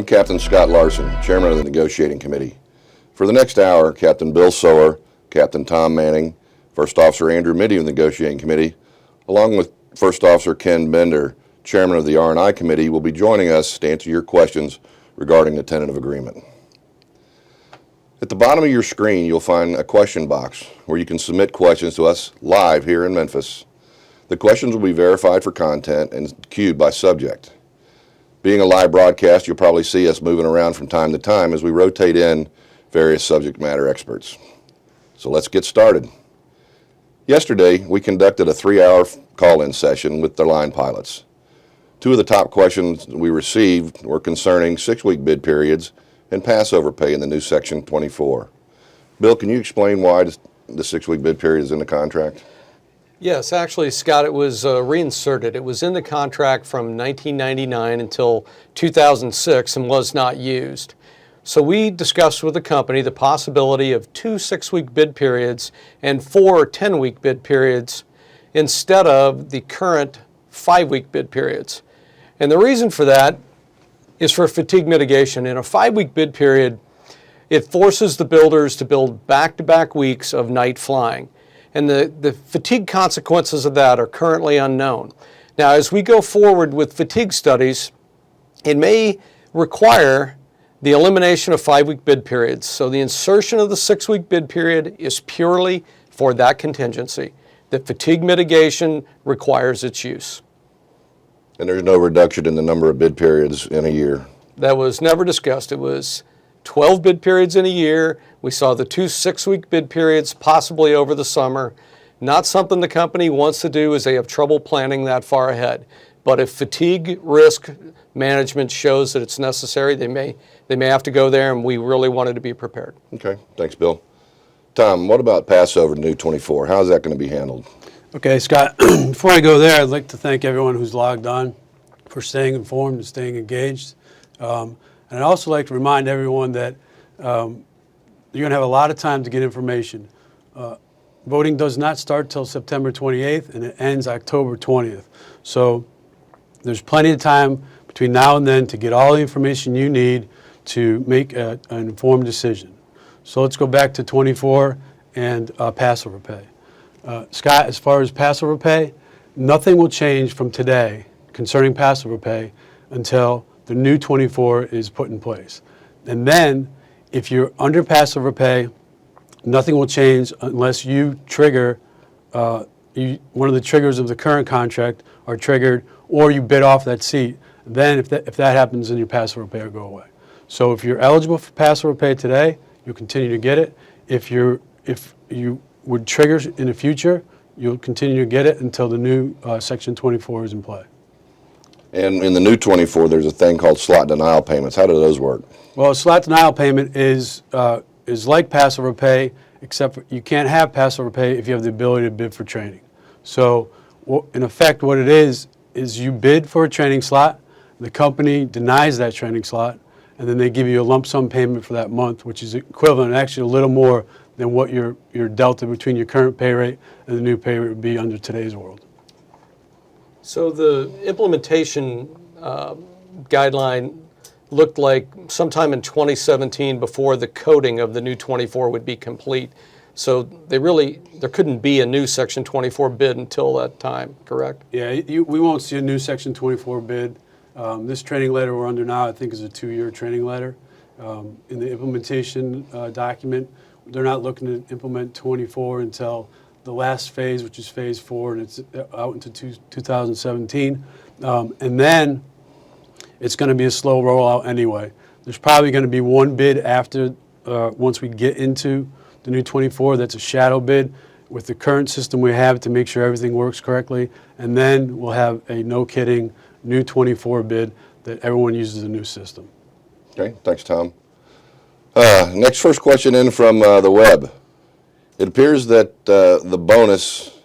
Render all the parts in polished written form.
Captain Scott Larson, Chairman of the Negotiating Committee. For the next hour, Captain Bill Sower, Captain Tom Manning, First Officer Andrew Mitty of the Negotiating Committee, along with First Officer Ken Bender, Chairman of the R&I Committee, will be joining us to answer your questions regarding the tentative agreement. At the bottom of your screen, you'll find a question box where you can submit questions to us live here in Memphis. The questions will be verified for content and queued by subject. Being a live broadcast, you'll probably see us moving around from time to time as we rotate in various subject matter experts. So let's get started. Yesterday, we conducted a 3-hour call-in session with the line pilots. Two of the top questions we received were concerning 6-week bid periods and Passover pay in the new Section 24. Bill, can you explain why the 6-week bid period is in the contract? Yes, actually, Scott, it was reinserted. It was in the contract from 1999 until 2006 and was not used. So we discussed with the company the possibility of 2 6-week bid periods and 4 10-week bid periods instead of the current 5-week bid periods. And the reason for that is for fatigue mitigation. In a 5-week bid period, it forces the builders to build back-to-back weeks of night flying. And the fatigue consequences of that are currently unknown. Now, as we go forward with fatigue studies, it may require the elimination of 5-week bid periods. So the insertion of the 6-week bid period is purely for that contingency, that fatigue mitigation requires its use. And there's no reduction in the number of bid periods in a year? That was never discussed. It was 12 bid periods in a year. We saw the 2 6-week bid periods possibly over the summer. Not something the company wants to do as they have trouble planning that far ahead. But if fatigue risk management shows that it's necessary, they may have to go there, and we really wanted to be prepared. Okay, thanks, Bill. Tom, what about Passover New 24? How is that going to be handled? Okay, Scott, before I go there, I'd like to thank everyone who's logged on for staying informed and staying engaged. And I'd also like to remind everyone that you're going to have a lot of time to get information. Voting does not start till September 28th, and it ends October 20th. So there's plenty of time between now and then to get all the information you need to make an informed decision. So let's go back to 24 and Passover pay. Scott, as far as Passover pay, nothing will change from today concerning Passover pay until the new 24 is put in place. And then, if you're under Passover pay, nothing will change unless you trigger, one of the triggers of the current contract are triggered, or you bid off that seat. Then if that happens, then your Passover pay will go away. So if you're eligible for Passover pay today, you'll continue to get it. If you would trigger in the future, you'll continue to get it until the new Section 24 is in play. And in the new 24, there's a thing called slot denial payments. How do those work? Well, a slot denial payment is like Passover pay, except for you can't have Passover pay if you have the ability to bid for training. So in effect, what it is you bid for a training slot, the company denies that training slot, and then they give you a lump sum payment for that month, which is equivalent, actually a little more than what your delta between your current pay rate and the new pay rate would be under today's world. So the implementation guideline looked like sometime in 2017 before the coding of the new 24 would be complete. So there couldn't be a new Section 24 bid until that time, correct? Yeah, we won't see a new Section 24 bid. This training letter we're under now, I think, is a 2-year training letter. In the implementation document, they're not looking to implement 24 until the last phase, which is phase 4, and it's out into 2017. And then it's going to be a slow rollout anyway. There's probably going to be one bid after, once we get into the new 24, that's a shadow bid with the current system we have to make sure everything works correctly. And then we'll have a no-kidding new 24 bid that everyone uses the new system. Okay, thanks, Tom. Next first question in from the web. It appears that the bonus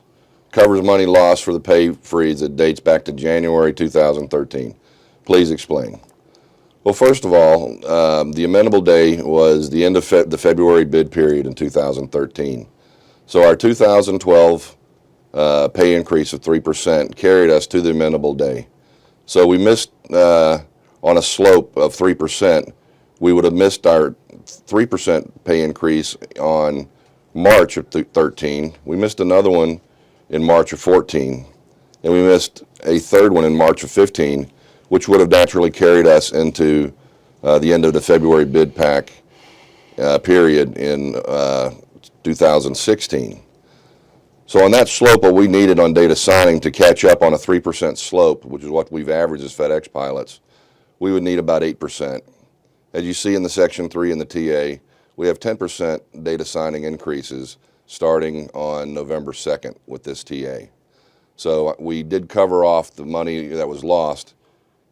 covers money lost for the pay freeze that dates back to January 2013. Please explain. Well, first of all, the amendable day was the end of the February bid period in 2013. So our 2012 pay increase of 3% carried us to the amendable day. So we missed on a slope of 3%, we would have missed our 3% pay increase on March of 13. We missed another one in March of 14, and we missed a third one in March of 15, which would have naturally carried us into the end of the February bid pack period in 2016. So on that slope, what we needed on data signing to catch up on a 3% slope, which is what we've averaged as FedEx pilots, we would need about 8%. As you see in the Section 3 in the TA, we have 10% data signing increases starting on November 2nd with this TA. So we did cover off the money that was lost.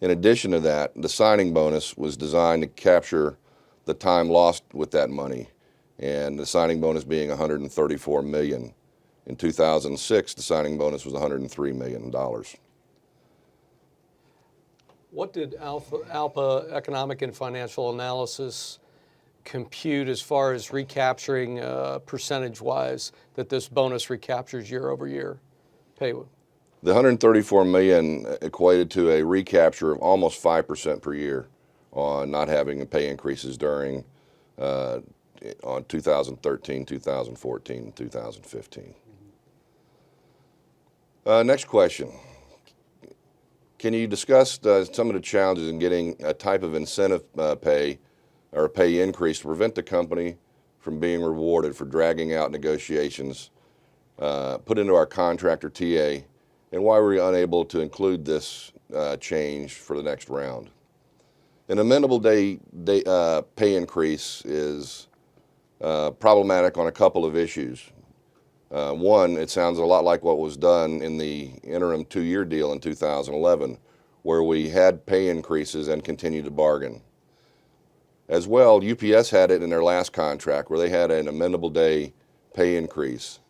In addition to that, the signing bonus was designed to capture the time lost with that money, and the signing bonus being $134 million. In 2006, the signing bonus was $103 million. What did ALPA Economic and Financial Analysis compute as far as recapturing percentage-wise that this bonus recaptures year over year? Pay. The $134 million equated to a recapture of almost 5% per year on not having pay increases during on 2013, 2014, and 2015. Next question. Can you discuss some of the challenges in getting a type of incentive pay or a pay increase to prevent the company from being rewarded for dragging out negotiations put into our contractor TA, and why were we unable to include this change for the next round? An amendable day pay increase is problematic on a couple of issues. One, it sounds a lot like what was done in the interim 2-year deal in 2011, where we had pay increases and continued to bargain. As well, UPS had it in their last contract where they had an amendable day pay increase,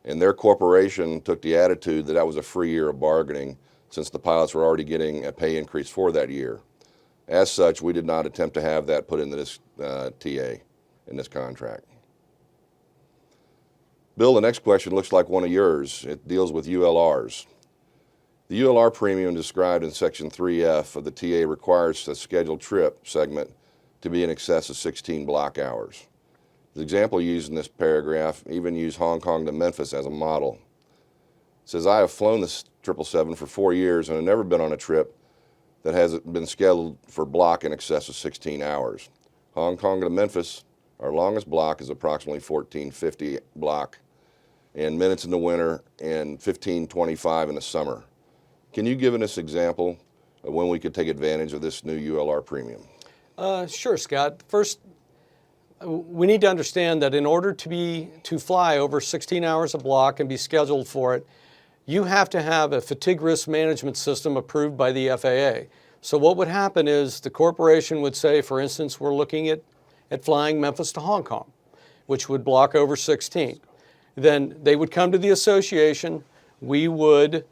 and their corporation took the attitude that that was a free year of bargaining since the pilots were already getting a pay increase for that year. As such, we did not attempt to have that put into this TA in this contract. Bill, the next question looks like one of yours. It deals with ULRs. The ULR premium described in Section 3F of the TA requires a scheduled trip segment to be in excess of 16 block hours. The example used in this paragraph even used Hong Kong to Memphis as a model. It says, I have flown this 777 for 4 years and have never been on a trip that has been scheduled for block in excess of 16 hours. Hong Kong to Memphis, our longest block is approximately 1450 block in minutes in the winter and 1525 in the summer. Can you give us an example of when we could take advantage of this new ULR premium? Sure, Scott. First, we need to understand that in order to fly over 16 hours a block and be scheduled for it, you have to have a fatigue risk management system approved by the FAA. So what would happen is the corporation would say, for instance, we're looking at flying Memphis to Hong Kong, which would block over 16. Then they would come to the association, we would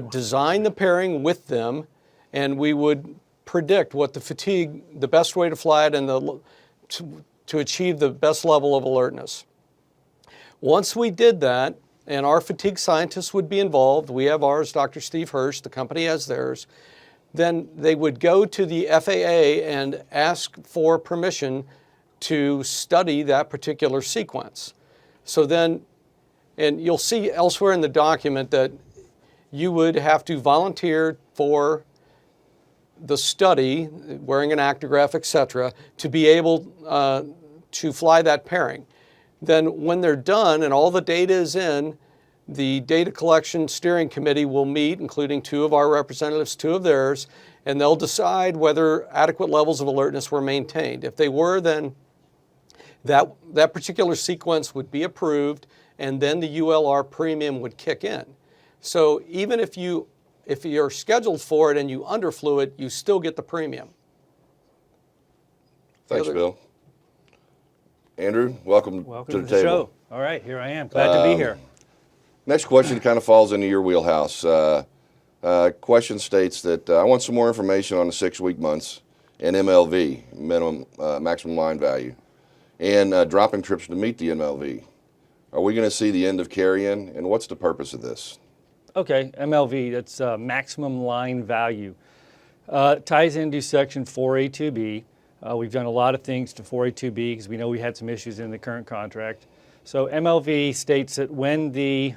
design the pairing with them, and we would predict what the best way to fly it and to achieve the best level of alertness. Once we did that, and our fatigue scientists would be involved, we have ours, Dr. Steve Hirsch, the company has theirs, then they would go to the FAA and ask for permission to study that particular sequence. So then, and you'll see elsewhere in the document that you would have to volunteer for the study, wearing an actigraph, etc., to be able to fly that pairing. Then when they're done and all the data is in, the data collection steering committee will meet, including 2 of our representatives, 2 of theirs, and they'll decide whether adequate levels of alertness were maintained. If they were, then that particular sequence would be approved, and then the ULR premium would kick in. So even if you're scheduled for it and you underflew it, you still get the premium. Thanks, Bill. Andrew, welcome to the table. Show. All right, here I am. Glad to be here. Next question kind of falls into your wheelhouse. Question states that I want some more information on the 6-week months and MLV, minimum maximum line value, and dropping trips to meet the MLV. Are we going to see the end of carry-in, and what's the purpose of this? Okay, MLV, that's maximum line value. Ties into Section 4A2B. We've done a lot of things to 4A2B because we know we had some issues in the current contract. So MLV states that when the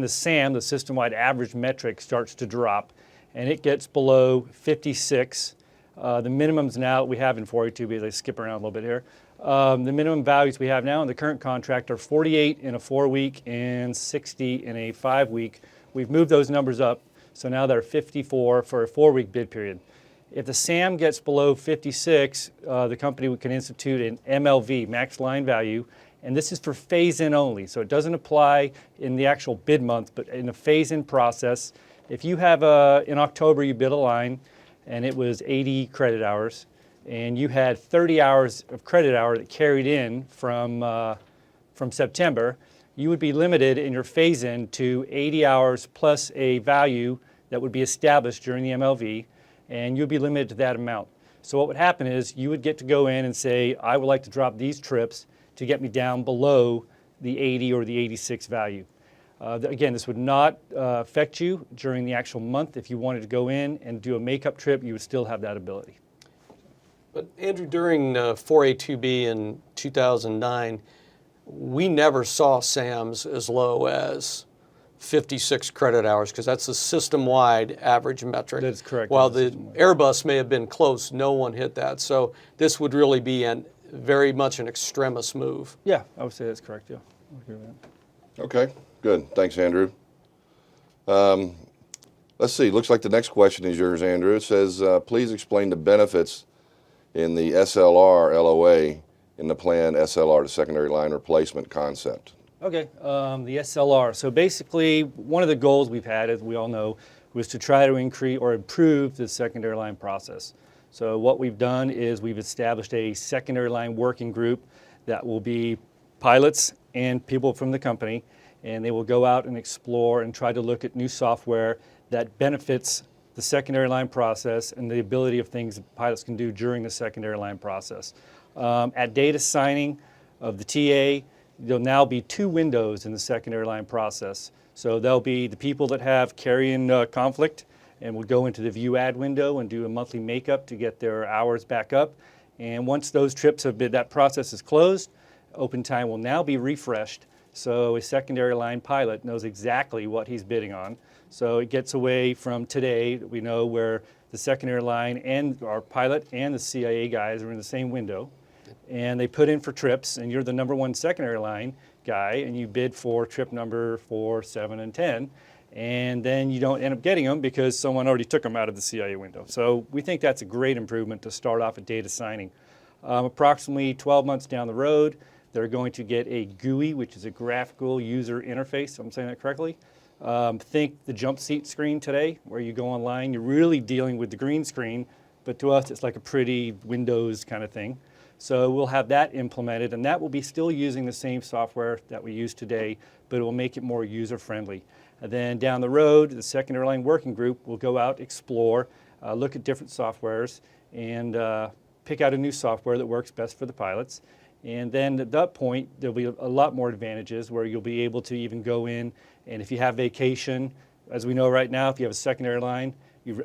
SAM, the system-wide average metric, starts to drop and it gets below 56, the minimums now we have in 4A2B, let's skip around a little bit here. The minimum values we have now in the current contract are 48 in a 4-week and 60 in a 5-week. We've moved those numbers up, so now they're 54 for a 4-week bid period. If the SAM gets below 56, the company can institute an MLV, max line value, and this is for phase-in only. So it doesn't apply in the actual bid month, but in a phase-in process. If you have in October you bid a line and it was 80 credit hours, and you had 30 hours of credit hour that carried in from September, you would be limited in your phase-in to 80 hours plus a value that would be established during the MLV, and you'd be limited to that amount. So what would happen is you would get to go in and say, I would like to drop these trips to get me down below the 80 or the 86 value. Again, this would not affect you during the actual month. If you wanted to go in and do a makeup trip, you would still have that ability. But Andrew, during 4A2B in 2009, we never saw SAMs as low as 56 credit hours because that's the system-wide average metric. That's correct. While the Airbus may have been close, no one hit that. So this would really be very much an extremist move. Yeah, I would say that's correct, yeah. I agree with that. Okay, good. Thanks, Andrew. Let's see. Looks like the next question is yours, Andrew. It says, please explain the benefits in the SLR LOA in the planned SLR to secondary line replacement concept. Okay, the SLR. So basically, one of the goals we've had, as we all know, was to try to increase or improve the secondary line process. So what we've done is we've established a secondary line working group that will be pilots and people from the company, and they will go out and explore and try to look at new software that benefits the secondary line process and the ability of things that pilots can do during the secondary line process. At data signing of the TA, there'll now be 2 windows in the secondary line process. So there'll be the people that have carry-in conflict and will go into the view add window and do a monthly makeup to get their hours back up. And once those trips have been, that process is closed, open time will now be refreshed. So a secondary line pilot knows exactly what he's bidding on. So it gets away from today, we know, where the secondary line and our pilot and the CIA guys are in the same window. And they put in for trips, and you're the number 1 secondary line guy, and you bid for trip number 4, 7, and 10, and then you don't end up getting them because someone already took them out of the CIA window. So we think that's a great improvement to start off at data signing. Approximately 12 months down the road, they're going to get a GUI, which is a graphical user interface. I'm saying that correctly. Think the jump seat screen today, where you go online, you're really dealing with the green screen, but to us it's like a pretty Windows kind of thing. So we'll have that implemented, and that will be still using the same software that we use today, but it will make it more user-friendly. And then down the road, the secondary line working group will go out, explore, look at different softwares, and pick out a new software that works best for the pilots. And then at that point, there'll be a lot more advantages where you'll be able to even go in, and if you have vacation, as we know right now, if you have a secondary line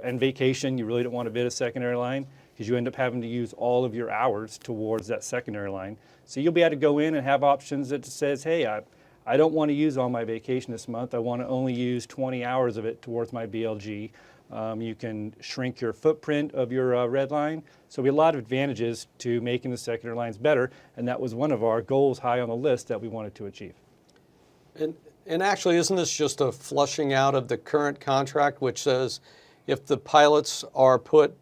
and vacation, you really don't want to bid a secondary line, because you end up having to use all of your hours towards that secondary line. So you'll be able to go in and have options that says, hey, I don't want to use all my vacation this month. I want to only use 20 hours of it towards my BLG. You can shrink your footprint of your red line. So there'll be a lot of advantages to making the secondary lines better, and that was one of our goals high on the list that we wanted to achieve. And actually, isn't this just a flushing out of the current contract, which says if the pilots are put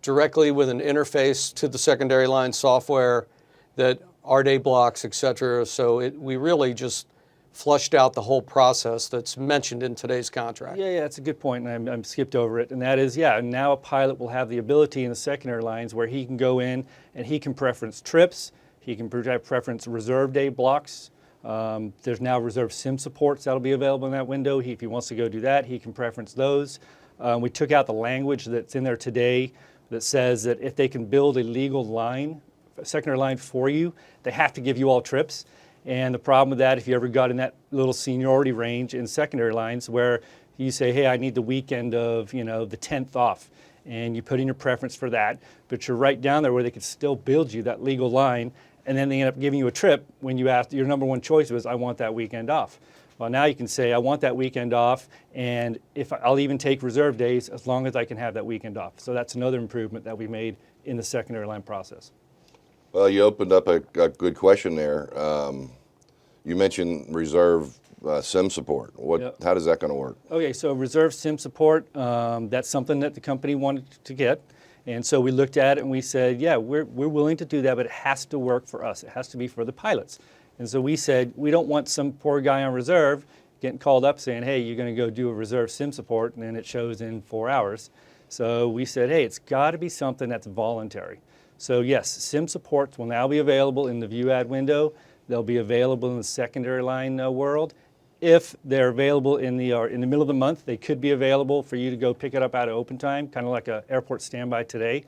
directly with an interface to the secondary line software, that RDA blocks, et cetera. So we really just flushed out the whole process that's mentioned in today's contract. Yeah, that's a good point, and I'm skipped over it. And that is, now a pilot will have the ability in the secondary lines where he can go in and he can preference trips, he can preference reserve day blocks. There's now reserve sim supports that'll be available in that window. If he wants to go do that, he can preference those. We took out the language that's in there today that says that if they can build a legal line, a secondary line for you, they have to give you all trips. And the problem with that, if you ever got in that little seniority range in secondary lines where You say, hey, I need the weekend of, the 10th off, and you put in your preference for that, but you're right down there where they could still build you that legal line, and then they end up giving you a trip when you asked, your number one choice was, I want that weekend off. Well, now you can say, I want that weekend off, and if I'll even take reserve days as long as I can have that weekend off. So that's another improvement that we made in the secondary line process. Well, you opened up a good question there. You mentioned reserve SIM support. Yep. How does that going to work? Okay, so reserve SIM support, that's something that the company wanted to get. And so we looked at it and we said, yeah, we're willing to do that, but it has to work for us. It has to be for the pilots. And so we said, we don't want some poor guy on reserve getting called up saying, hey, you're going to go do a reserve SIM support, and then it shows in 4 hours. So we said, hey, it's got to be something that's voluntary. So yes, SIM supports will now be available in the view ad window. They'll be available in the secondary line world. If they're available in the middle of the month, they could be available for you to go pick it up out of open time, kind of like an airport standby today.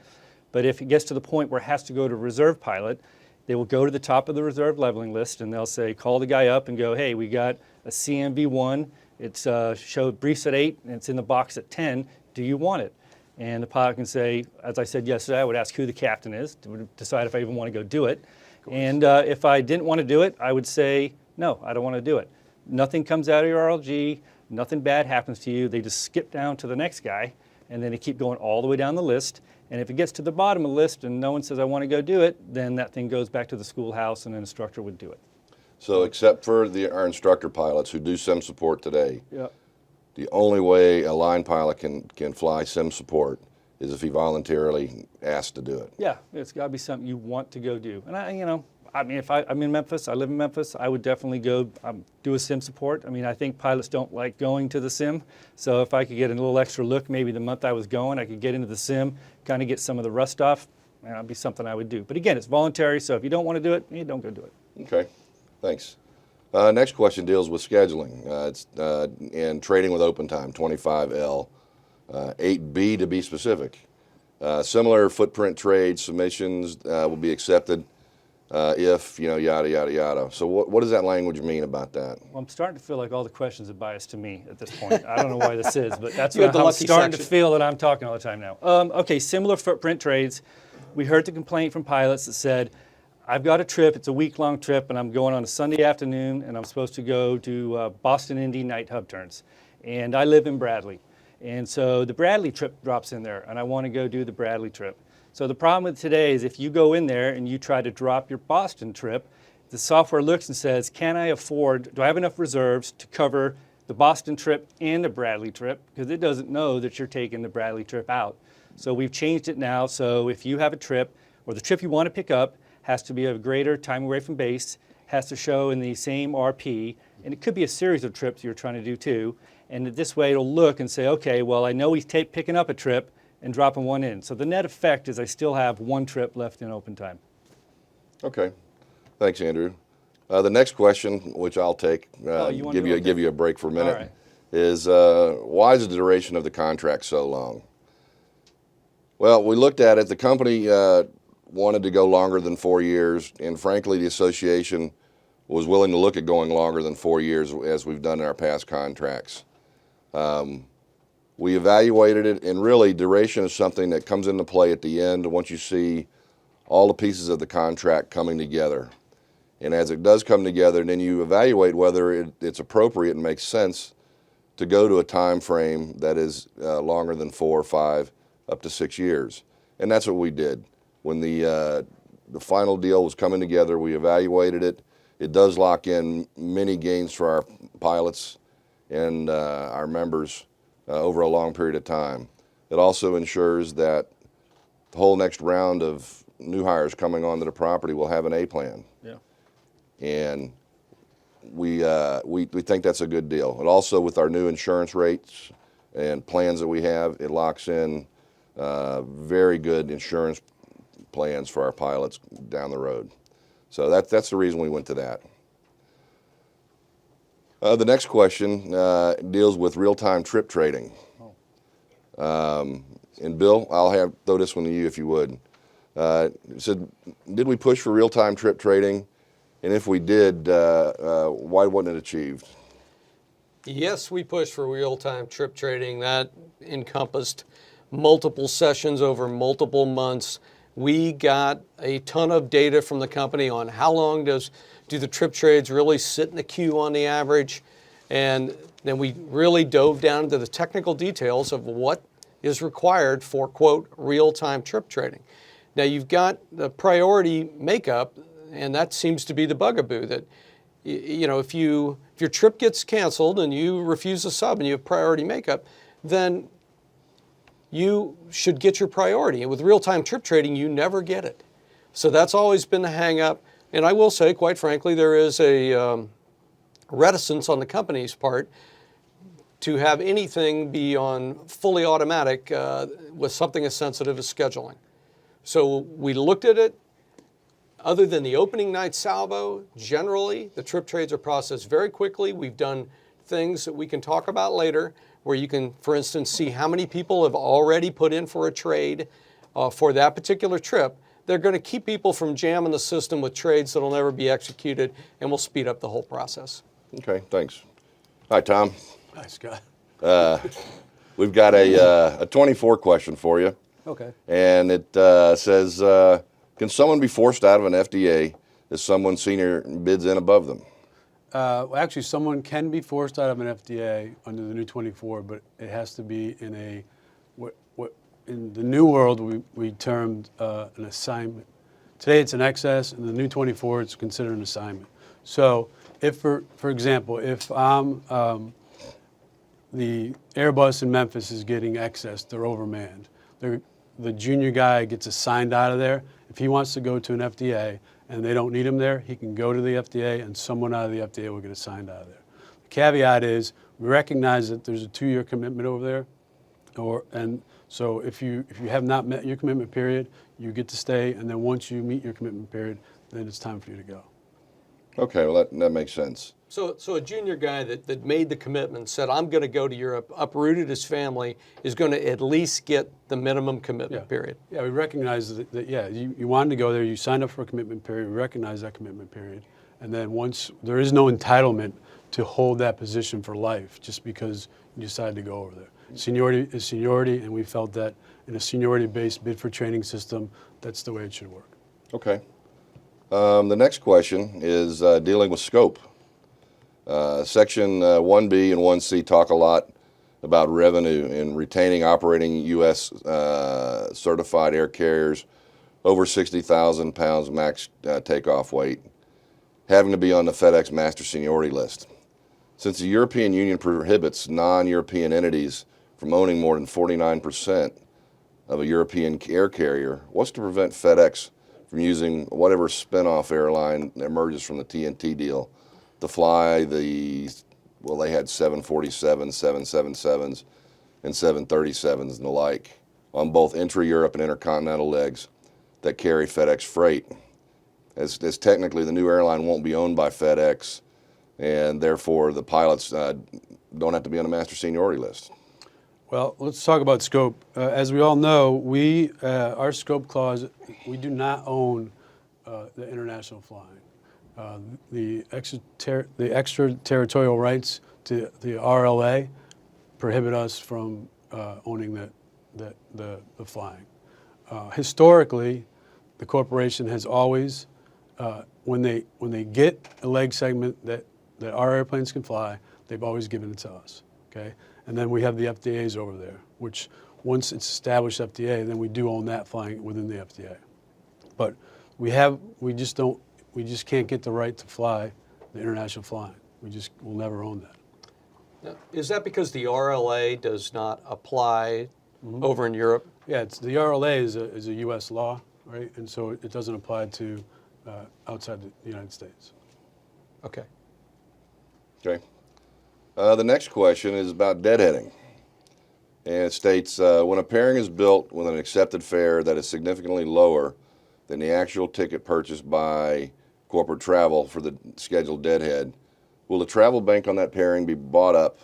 But if it gets to the point where it has to go to reserve pilot, they will go to the top of the reserve leveling list and they'll say, call the guy up and go, hey, we got a CMV1, it's briefs at 8 and it's in the box at 10, do you want it? And the pilot can say, as I said yesterday, I would ask who the captain is to decide if I even want to go do it. And if I didn't want to do it, I would say, no, I don't want to do it. Nothing comes out of your RLG, nothing bad happens to you. They just skip down to the next guy, and then they keep going all the way down the list. And if it gets to the bottom of the list and no one says, I want to go do it, then that thing goes back to the schoolhouse and an instructor would do it. So except for our instructor pilots who do SIM support today, Yep. the only way a line pilot can fly SIM support is if he voluntarily asked to do it. Yeah, it's got to be something you want to go do. And if I'm in Memphis, I live in Memphis, I would definitely go do a sim support. I think pilots don't like going to the sim. So if I could get a little extra look, maybe the month I was going, I could get into the sim, kind of get some of the rust off, and that'd be something I would do. But again, it's voluntary, so if you don't want to do it, you don't go do it. Okay, thanks. Next question deals with scheduling. It's and trading with open time, 25L, 8B to be specific. Similar footprint trade submissions will be accepted if, yada, yada, yada. So what does that language mean about that? Well, I'm starting to feel like all the questions are biased to me at this point. I don't know why this is, but that's You had what the I'm lucky starting section. to feel that I'm talking all the time now. Okay, similar footprint trades. We heard the complaint from pilots that said, I've got a trip, it's a week-long trip, and I'm going on a Sunday afternoon, and I'm supposed to go to Boston Indy night hub turns. And I live in Bradley. And so the Bradley trip drops in there, and I want to go do the Bradley trip. So the problem with today is if you go in there and you try to drop your Boston trip, the software looks and says, do I have enough reserves to cover the Boston trip and the Bradley trip? Because it doesn't know that you're taking the Bradley trip out. So we've changed it now, so if you have a trip, or the trip you want to pick up has to be of greater time away from base, has to show in the same RP, and it could be a series of trips you're trying to do too, and this way it'll look and say, okay, well I know he's picking up a trip, and dropping one in. So the net effect is I still have one trip left in open time. Okay, thanks, Andrew. The next question, which I'll take, give you a break for a minute, All right. is why is the duration of the contract so long? Well, we looked at it. The company wanted to go longer than 4 years, and frankly, the association was willing to look at going longer than 4 years, as we've done in our past contracts. We evaluated it, and really duration is something that comes into play at the end once you see all the pieces of the contract coming together. And as it does come together, then you evaluate whether it's appropriate and makes sense to go to a time frame that is longer than 4 or 5, up to 6 years. And that's what we did. When the final deal was coming together, we evaluated it. It does lock in many gains for our pilots and our members over a long period of time. It also ensures that the whole next round of new hires coming onto the property will have an A plan. Yeah. And we think that's a good deal. And also with our new insurance rates and plans that we have, it locks in very good insurance plans for our pilots down the road. So that's the reason we went to that. The next question deals with real-time trip trading. And Bill, I'll throw this one to you if you would. It said, did we push for real-time trip trading? And if we did, why wasn't it achieved? Yes, we pushed for real-time trip trading. That encompassed multiple sessions over multiple months. We got a ton of data from the company on how long do the trip trades really sit in the queue on the average. And then we really dove down into the technical details of what is required for, quote, real-time trip trading. Now you've got the priority makeup, and that seems to be the bugaboo that, you know, if your trip gets canceled and you refuse a sub and you have priority makeup, then you should get your priority. And with real-time trip trading, you never get it. So that's always been the hang-up. And I will say, quite frankly, there is a reticence on the company's part to have anything be on fully automatic with something as sensitive as scheduling. So we looked at it. Other than the opening night salvo, generally, the trip trades are processed very quickly. We've done things that we can talk about later where you can, for instance, see how many people have already put in for a trade for that particular trip. They're going to keep people from jamming the system with trades that will never be executed, and will speed up the whole process. Okay, thanks. Hi, Tom. Hi, Scott. We've got a 24 question for you. Okay. And it says, can someone be forced out of an FDA if someone's senior bids in above them? Well, actually, someone can be forced out of an FDA under the new 24, but it has to be in a what in the new world we termed an assignment. Today it's an excess, in the new 24 it's considered an assignment. So if, for example, if I'm the Airbus in Memphis is getting excess, they're overmanned. The junior guy gets assigned out of there. If he wants to go to an FDA and they don't need him there, he can go to the FDA and someone out of the FDA will get assigned out of there. The caveat is we recognize that there's a 2-year commitment over there, and so if you have not met your commitment period, you get to stay, and then once you meet your commitment period, then it's time for you to go. Okay, well, that makes sense. So a junior guy that made the commitment, said, I'm going to go to Europe, uprooted his family, is going to at least get the minimum commitment period. Yeah, we recognize that yeah, you wanted to go there, you signed up for a commitment period, we recognize that commitment period, and then once, there is no entitlement to hold that position for life just because you decided to go over there. Seniority is seniority, and we felt that in a seniority-based bid for training system, that's the way it should work. Okay. The next question is dealing with scope. Section 1B and 1C talk a lot about revenue and retaining operating U.S. Certified air carriers over 60,000 pounds max takeoff weight, having to be on the FedEx Master Seniority List. Since the European Union prohibits non-European entities from owning more than 49% of a European air carrier, what's to prevent FedEx from using whatever spin-off airline emerges from the TNT deal to fly they had 747s, 777s, and 737s and the like on both intra-Europe and intercontinental legs that carry FedEx freight. As technically the new airline won't be owned by FedEx, and therefore the pilots don't have to be on the master seniority list. Well, let's talk about scope. As we all know, our scope clause, we do not own the international flying. The extraterritorial rights to the RLA prohibit us from owning the flying. Historically, the corporation has always, when they get a leg segment that our airplanes can fly, they've always given it to us. Okay, and then we have the FDAs over there, which once it's established FDA, then we do own that flying within the FDA. But we just can't get the right to fly the international flying. We'll never own that. Now, is that because the RLA does not apply over in Europe? Yeah, the RLA is a U.S. law, right? And so it doesn't apply to outside the United States. Okay. Okay. The next question is about deadheading. And it states, when a pairing is built with an accepted fare that is significantly lower than the actual ticket purchased by corporate travel for the scheduled deadhead, will the travel bank on that pairing be bought up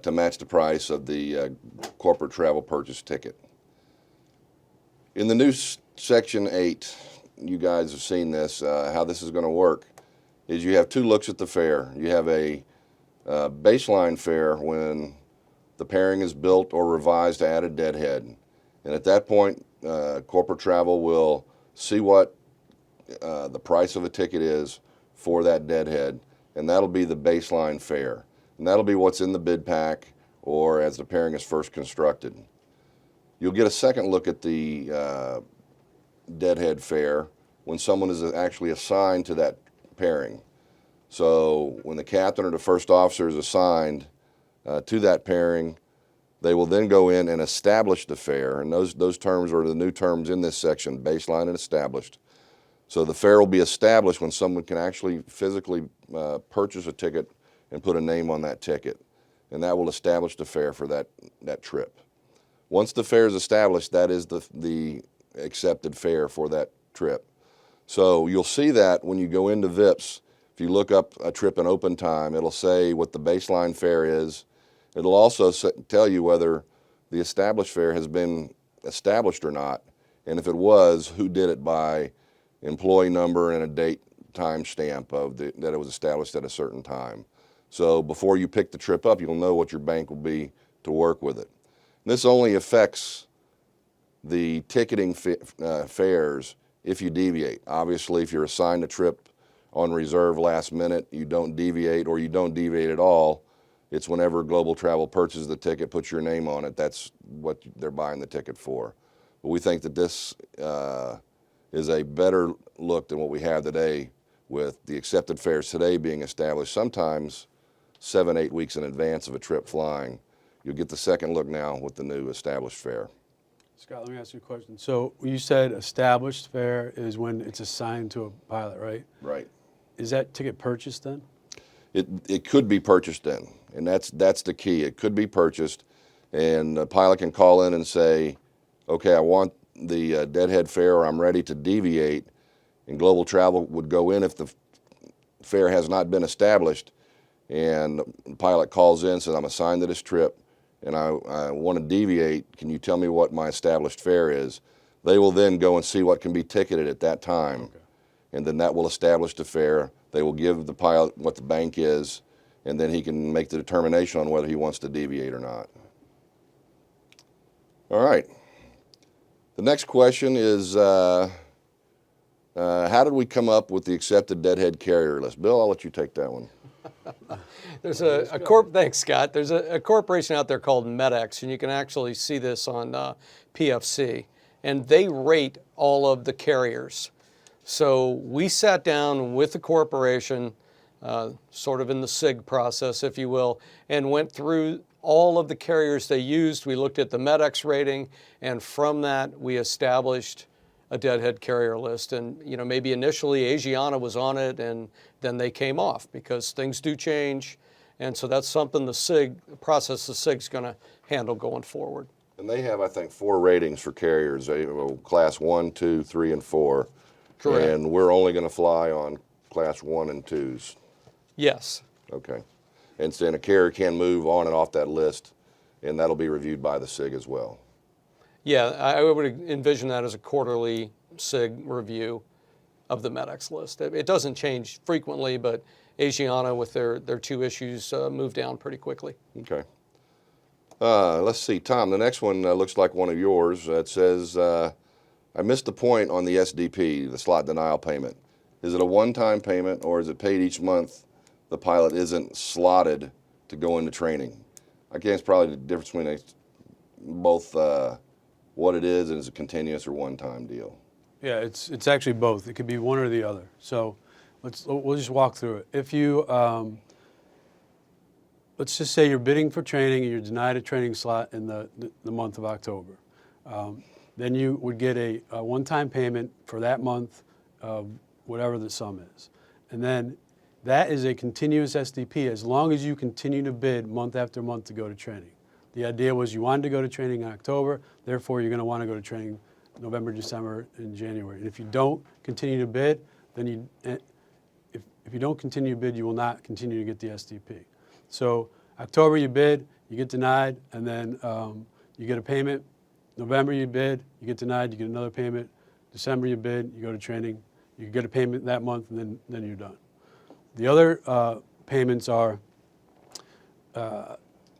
to match the price of the corporate travel purchase ticket? In the new Section 8, you guys have seen this, how this is going to work, is you have 2 looks at the fare. You have a baseline fare when the pairing is built or revised to add a deadhead. And at that point, corporate travel will see what the price of a ticket is for that deadhead, and that'll be the baseline fare. And that'll be what's in the bid pack or as the pairing is first constructed. You'll get a second look at the deadhead fare when someone is actually assigned to that pairing. So when the captain or the first officer is assigned to that pairing, they will then go in and establish the fare, and those terms are the new terms in this section, baseline and established. So the fare will be established when someone can actually physically purchase a ticket and put a name on that ticket, and that will establish the fare for that trip. Once the fare is established, that is the accepted fare for that trip. So you'll see that when you go into VIPS, if you look up a trip in open time, it'll say what the baseline fare is. It'll also tell you whether the established fare has been established or not, and if it was, who did it by employee number and a date time stamp of that it was established at a certain time. So before you pick the trip up, you'll know what your bank will be to work with it. And this only affects the ticketing fares if you deviate. Obviously, if you're assigned a trip on reserve last minute, you don't deviate or you don't deviate at all. It's whenever Global Travel purchases the ticket, puts your name on it, that's what they're buying the ticket for. But we think that this is a better look than what we have today, with the accepted fares today being established sometimes 7-8 weeks in advance of a trip flying. You'll get the second look now with the new established fare. Scott, let me ask you a question. So you said established fare is when it's assigned to a pilot, right? Right. Is that ticket purchased then? It could be purchased then, and that's the key. It could be purchased, and the pilot can call in and say, okay, I want the deadhead fare, or I'm ready to deviate, and Global Travel would go in if the fare has not been established, and the pilot calls in and says, I'm assigned to this trip, and I want to deviate. Can you tell me what my established fare is? They will then go and see what can be ticketed at that time, okay, and then that will establish the fare. They will give the pilot what the bank is, and then he can make the determination on whether he wants to deviate or not. All right. The next question is, how did we come up with the accepted deadhead carrier list? Bill, I'll let you take that one. There's thanks, Scott. There's a corporation out there called MEDEX, and you can actually see this on PFC, and they rate all of the carriers. So we sat down with the corporation, sort of in the SIG process, if you will, and went through all of the carriers they used. We looked at the MEDEX rating, and from that we established a deadhead carrier list. And maybe initially Asiana was on it, and then they came off because things do change. And so that's something the SIG's going to handle going forward. And they have, I think, 4 ratings for carriers. They have class 1, 2, 3, and 4. Correct. And we're only going to fly on class 1 and 2s. Yes. Okay. And then a carrier can move on and off that list, and that'll be reviewed by the SIG as well. Yeah, I would envision that as a quarterly SIG review of the MEDEX list. It doesn't change frequently, but Asiana, with their 2 issues, moved down pretty quickly. Okay. Let's see, Tom, the next one looks like one of yours. It says, I missed the point on the SDP, the slot denial payment. Is it a one-time payment, or is it paid each month the pilot isn't slotted to go into training? I guess it's probably the difference between both what it is, and is it continuous or one-time deal? Yeah, it's actually both. It could be one or the other. So we'll just walk through it. If you let's just say you're bidding for training and you're denied a training slot in the month of October, then you would get a one-time payment for that month of whatever the sum is, and then that is a continuous SDP as long as you continue to bid month after month to go to training. The idea was you wanted to go to training in October, therefore you're going to want to go to training November, December, and January. And if you don't continue to bid, then if you don't continue to bid, you will not continue to get the SDP. So October you bid, you get denied, and then you get a payment. November you bid, you get denied, you get another payment. December you bid, you go to training, you get a payment that month, and then you're done. The other payments are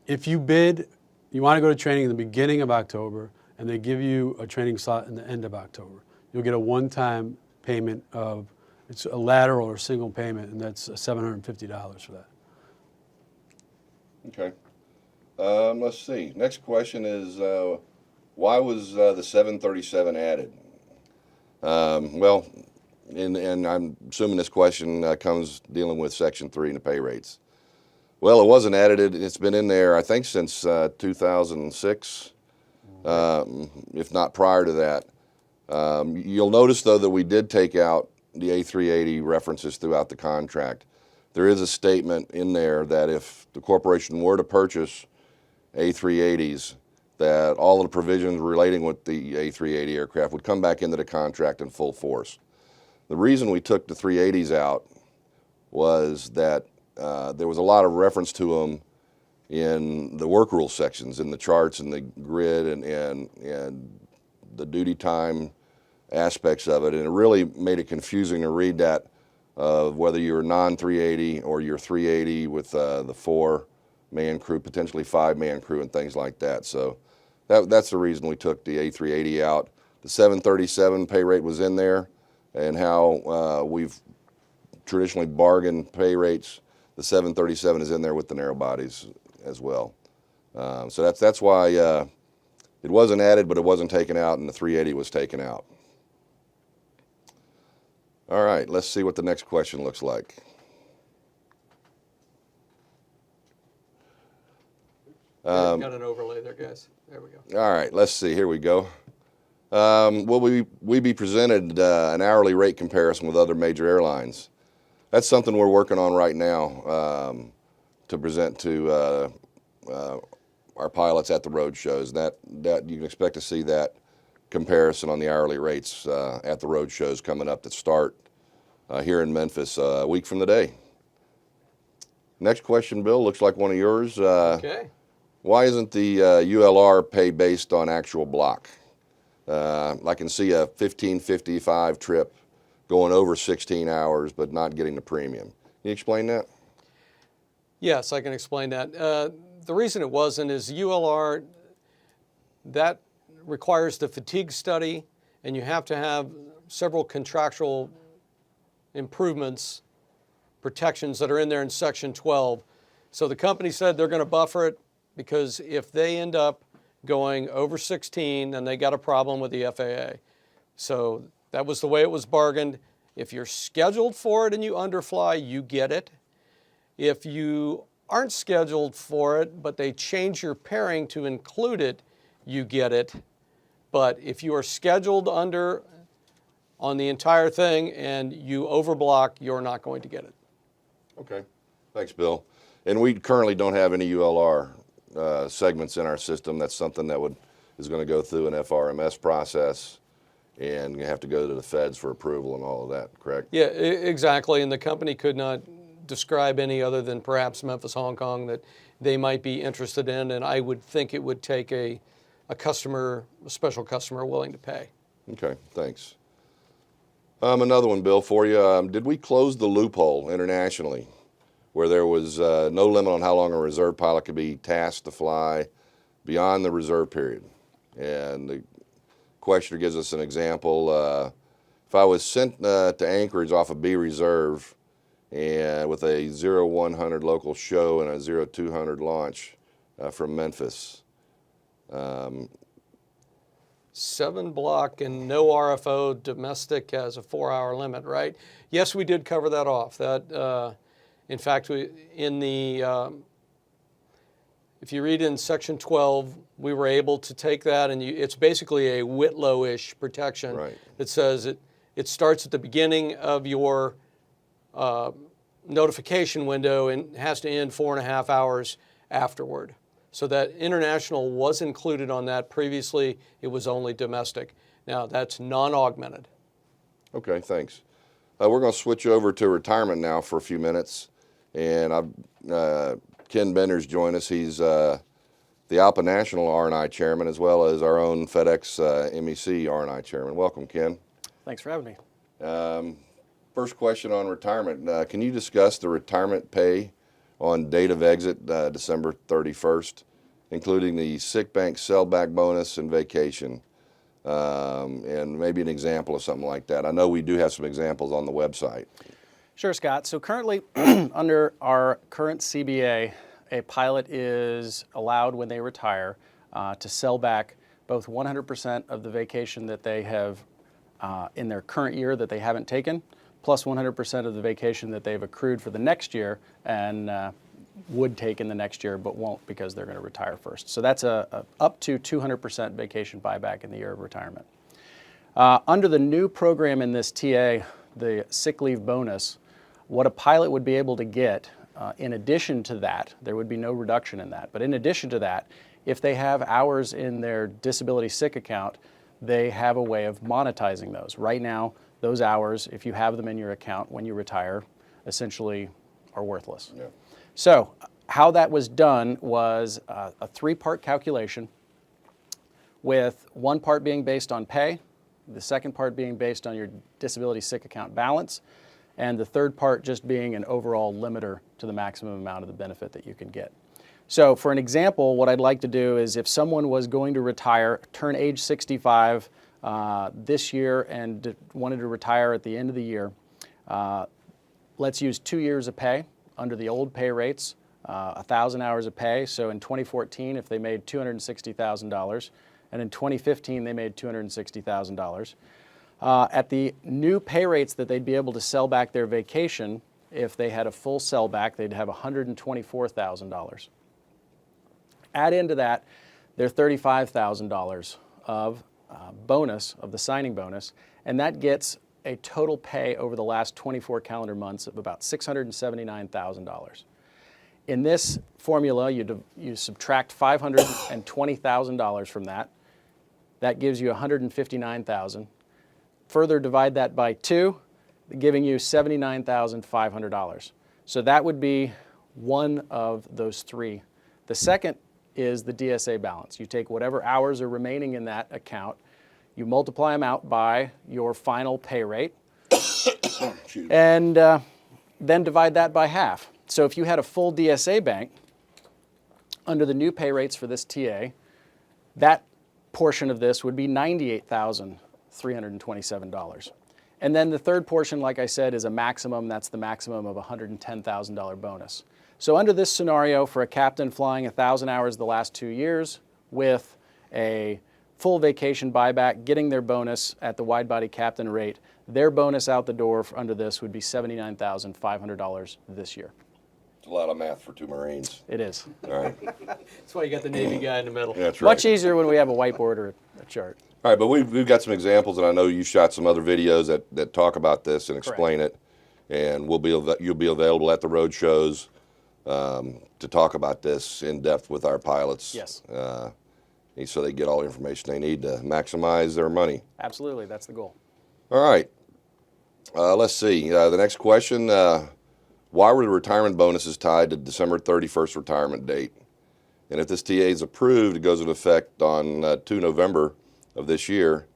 if you bid, you want to go to training in the beginning of October, and they give you a training slot in the end of October, you'll get a one-time payment of, it's a lateral or single payment, and that's $750 for that. Okay. Let's see. Next question is, why was the 737 added? Well, and I'm assuming this question comes dealing with Section 3 and the pay rates. Well, it wasn't added. It's been in there, I think, since 2006, if not prior to that. You'll notice, though, that we did take out the A380 references throughout the contract. There is a statement in there that if the corporation were to purchase A380s, that all of the provisions relating with the A380 aircraft would come back into the contract in full force. The reason we took the 380s out was that there was a lot of reference to them in the work rule sections, in the charts and the grid and the duty time aspects of it, and it really made it confusing to read that of whether you're non-380 or you're 380 with the 4-man crew, potentially 5-man crew and things like that. So that's the reason we took the A380 out. The 737 pay rate was in there, and how we've traditionally bargained pay rates. The 737 is in there with the narrow bodies as well. So that's why it wasn't added, but it wasn't taken out, and the 380 was taken out. All right, let's see what the next question looks like. Got an overlay there, guys. There we go. All right, let's see. Here we go. Will we be presented an hourly rate comparison with other major airlines? That's something we're working on right now to present to our pilots at the road shows. That you can expect to see that comparison on the hourly rates at the road shows coming up that start here in Memphis a week from today. Next question, Bill, looks like one of yours. Okay. Why isn't the ULR pay based on actual block? I can see a 1555 trip going over 16 hours, but not getting the premium. Can you explain that? Yes, I can explain that. The reason it wasn't is ULR, that requires the fatigue study, and you have to have several contractual improvements, protections that are in there in Section 12. So the company said they're going to buffer it, because if they end up going over 16, then they got a problem with the FAA. So that was the way it was bargained. If you're scheduled for it and you underfly, you get it. If you aren't scheduled for it, but they change your pairing to include it, you get it. But if you are scheduled under on the entire thing and you overblock, you're not going to get it. Okay, thanks, Bill. And we currently don't have any ULR segments in our system. That's something that is going to go through an FRMS process, and you have to go to the feds for approval and all of that, correct? Yeah, exactly. And the company could not describe any other than perhaps Memphis, Hong Kong, that they might be interested in, and I would think it would take a customer, a special customer willing to pay. Okay, thanks. Another one, Bill, for you. Did we close the loophole internationally where there was no limit on how long a reserve pilot could be tasked to fly beyond the reserve period? And the questioner gives us an example. If I was sent to Anchorage off a B reserve and with a 0100 local show and a 0200 launch from Memphis. 7 block and no RFO domestic has a 4-hour limit, right? Yes, we did cover that off. That, in fact, if you read in Section 12, we were able to take that, and it's basically a Whitlow-ish protection. Right. That says it starts at the beginning of your notification window and has to end 4.5 hours afterward. So that international was included on that. Previously, it was only domestic. Now, that's non-augmented. Okay, thanks. We're going to switch over to retirement now for a few minutes. And Ken Bender's joined us. He's the Alpa National R&I chairman, as well as our own FedEx MEC R&I chairman. Welcome, Ken. Thanks for having me. First question on retirement. Can you discuss the retirement pay on date of exit, December 31st, including the sick bank sellback bonus and vacation, and maybe an example of something like that. I know we do have some examples on the website. Sure, Scott. So currently, under our current CBA, a pilot is allowed when they retire to sell back both 100% of the vacation that they have in their current year that they haven't taken, plus 100% of the vacation that they've accrued for the next year and would take in the next year but won't because they're going to retire first. So that's a up to 200% vacation buyback in the year of retirement. Under the new program in this TA, the sick leave bonus, what a pilot would be able to get in addition to that, there would be no reduction in that, but in addition to that, if they have hours in their disability sick account, they have a way of monetizing those. Right now, those hours, if you have them in your account when you retire, essentially are worthless. Yeah. So how that was done was a three-part calculation, with one part being based on pay, the second part being based on your disability sick account balance, and the third part just being an overall limiter to the maximum amount of the benefit that you can get. So for an example, what I'd like to do is if someone was going to retire, turn age 65 this year and wanted to retire at the end of the year, let's use 2 years of pay under the old pay rates, 1,000 hours of pay. So in 2014, if they made $260,000, and in 2015 they made $260,000, at the new pay rates that they'd be able to sell back their vacation, if they had a full sellback, they'd have $124,000. Add into that their $35,000 of bonus, of the signing bonus, and that gets a total pay over the last 24 calendar months of about $679,000. In this formula, you subtract $520,000 from that. That gives you $159,000. Further divide that by 2, giving you $79,500. So that would be one of those three. The second is the DSA balance. You take whatever hours are remaining in that account, you multiply them out by your final pay rate, and then divide that by half. So if you had a full DSA bank, under the new pay rates for this TA, that portion of this would be $98,327. And then the third portion, like I said, is a maximum. That's the maximum of a $110,000 bonus. So under this scenario, for a captain flying 1,000 hours the last 2 years with a full vacation buyback, getting their bonus at the wide-body captain rate, their bonus out the door under this would be $79,500 this year. It's a lot of math for 2 Marines. It is. All right. That's why you got the Navy guy in the middle. That's right. Much easier when we have a whiteboard or a chart. All right, but we've got some examples, and I know you shot some other videos that talk about this and explain it, and you'll be available at the road shows to talk about this in depth with our pilots. Yes. So they get all the information they need to maximize their money. Absolutely, that's the goal. All right. Let's see. The next question, why were the retirement bonuses tied to December 31st retirement date? And if this TA is approved, it goes into effect on 2 November of this year.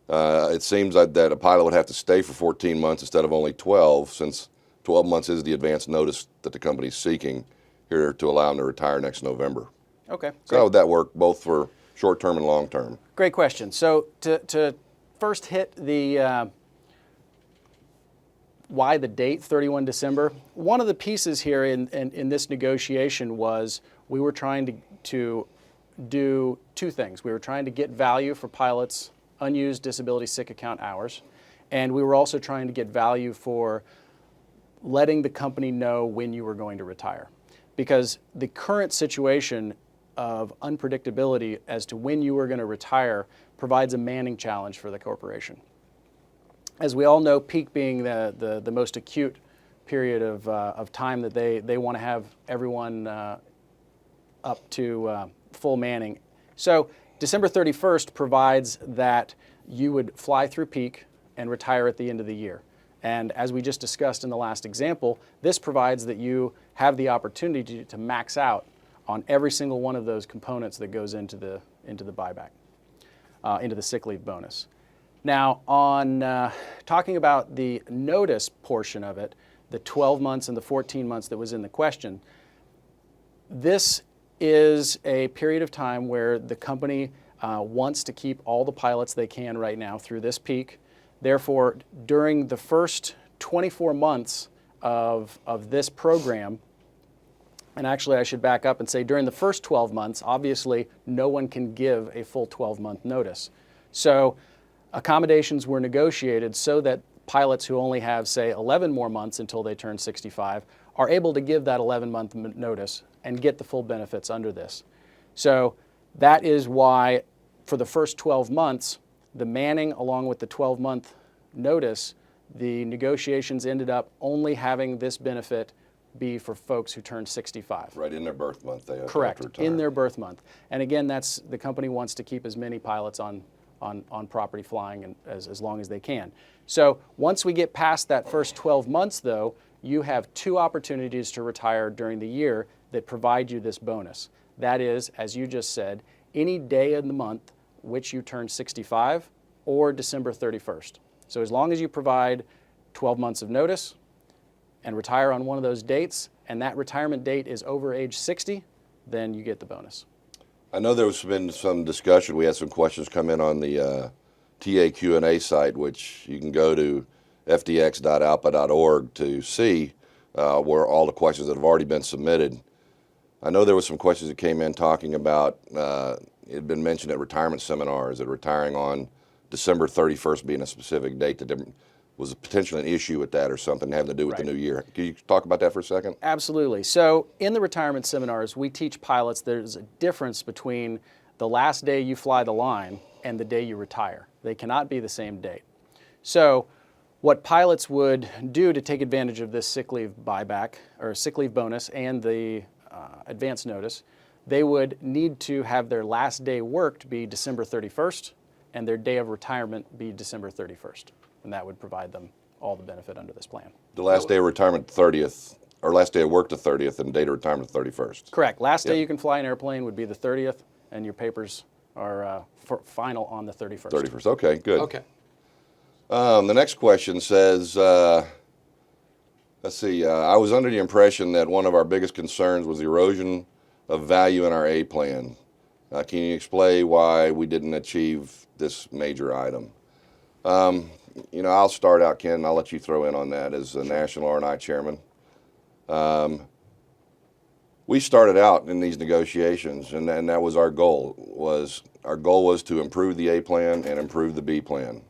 It seems like that a pilot would have to stay for 14 months instead of only 12, since 12 months is the advance notice that the company is seeking here to allow them to retire next November. Okay. So how would that work, both for short-term and long-term? Great question. So to first hit the why the date, 31 December, one of the pieces here in this negotiation was we were trying to do 2 things. We were trying to get value for pilots' unused disability sick account hours, and we were also trying to get value for letting the company know when you were going to retire. Because the current situation of unpredictability as to when you are going to retire provides a manning challenge for the corporation. As we all know, peak being the most acute period of time that they want to have everyone up to full manning. So December 31st provides that you would fly through peak and retire at the end of the year. And as we just discussed in the last example, this provides that you have the opportunity to max out on every single one of those components that goes into the buyback, into the sick leave bonus. Now, on talking about the notice portion of it, the 12 months and the 14 months that was in the question. This is a period of time where the company wants to keep all the pilots they can right now through this peak. Therefore, during the first 24 months of this program, and actually I should back up and say during the first 12 months, obviously no one can give a full 12-month notice. So accommodations were negotiated so that pilots who only have, say, 11 more months until they turn 65 are able to give that 11-month notice and get the full benefits under this. So that is why for the first 12 months, the manning along with the 12-month notice, the negotiations ended up only having this benefit be for folks who turn 65. Right in their birth month, they have Correct, to retire. in their birth month. And again, that's the company wants to keep as many pilots on property flying and as long as they can. So once we get past that first 12 months, though, you have two opportunities to retire during the year that provide you this bonus. That is, as you just said, any day in the month which you turn 65 or December 31st. So as long as you provide 12 months of notice and retire on one of those dates, and that retirement date is over age 60, then you get the bonus. I know there's been some discussion. We had some questions come in on the TA Q&A site, which you can go to fdx.alpa.org to see where all the questions that have already been submitted. I know there were some questions that came in talking about, it had been mentioned at retirement seminars, that retiring on December 31st being a specific date, that there was potentially an issue with that or something having to do with the new year. Can you talk about that for a second? Absolutely. So in the retirement seminars, we teach pilots there's a difference between the last day you fly the line and the day you retire. They cannot be the same date. So what pilots would do to take advantage of this sick leave buyback or sick leave bonus and the advance notice, they would need to have their last day worked be December 31st and their day of retirement be December 31st. And that would provide them all the benefit under this plan. The last day of retirement, 30th, or last day of work, the 30th, and date of retirement, the 31st. Correct. Last day you can fly an airplane would be the 30th, and your papers are final on the 31st. 31st, okay, good. Okay. The next question says, let's see, I was under the impression that one of our biggest concerns was the erosion of value in our A plan. Can you explain why we didn't achieve this major item? You know, I'll start out, Ken, and I'll let you throw in on that as the National R&I Chairman. We started out in these negotiations, and that was our goal. Our goal was to improve the A plan and improve the B plan,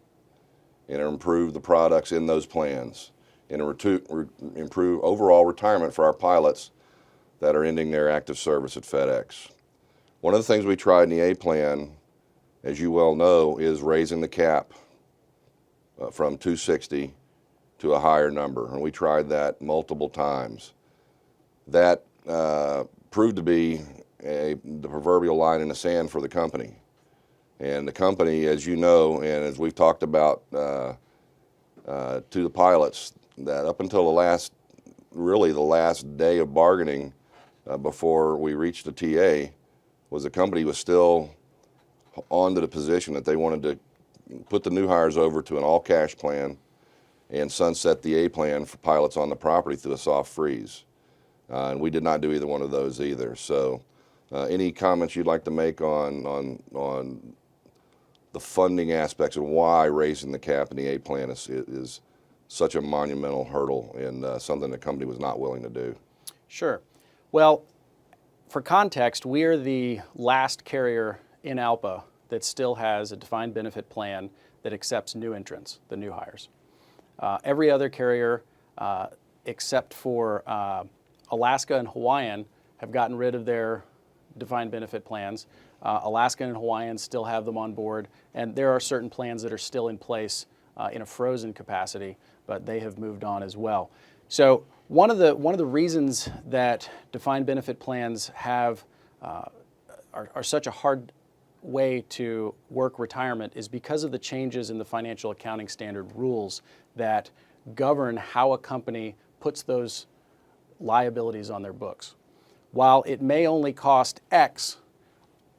and improve the products in those plans, and improve overall retirement for our pilots that are ending their active service at FedEx. One of the things we tried in the A plan, as you well know, is raising the cap from 260 to a higher number, and we tried that multiple times. That proved to be the proverbial line in the sand for the company. And the company, as you know, and as we've talked about to the pilots, that up until the last day of bargaining before we reached the TA, was the company was still on to the position that they wanted to put the new hires over to an all-cash plan and sunset the A plan for pilots on the property through a soft freeze. And we did not do either one of those either. So any comments you'd like to make on the funding aspects and why raising the cap in the A plan is such a monumental hurdle and something the company was not willing to do? Sure. Well, for context, we are the last carrier in ALPA that still has a defined benefit plan that accepts new entrants, the new hires. Every other carrier, except for Alaska and Hawaiian, have gotten rid of their defined benefit plans. Alaska and Hawaiian still have them on board, and there are certain plans that are still in place in a frozen capacity, but they have moved on as well. So one of the reasons that defined benefit plans have are such a hard way to work retirement is because of the changes in the financial accounting standard rules that govern how a company puts those liabilities on their books. While it may only cost X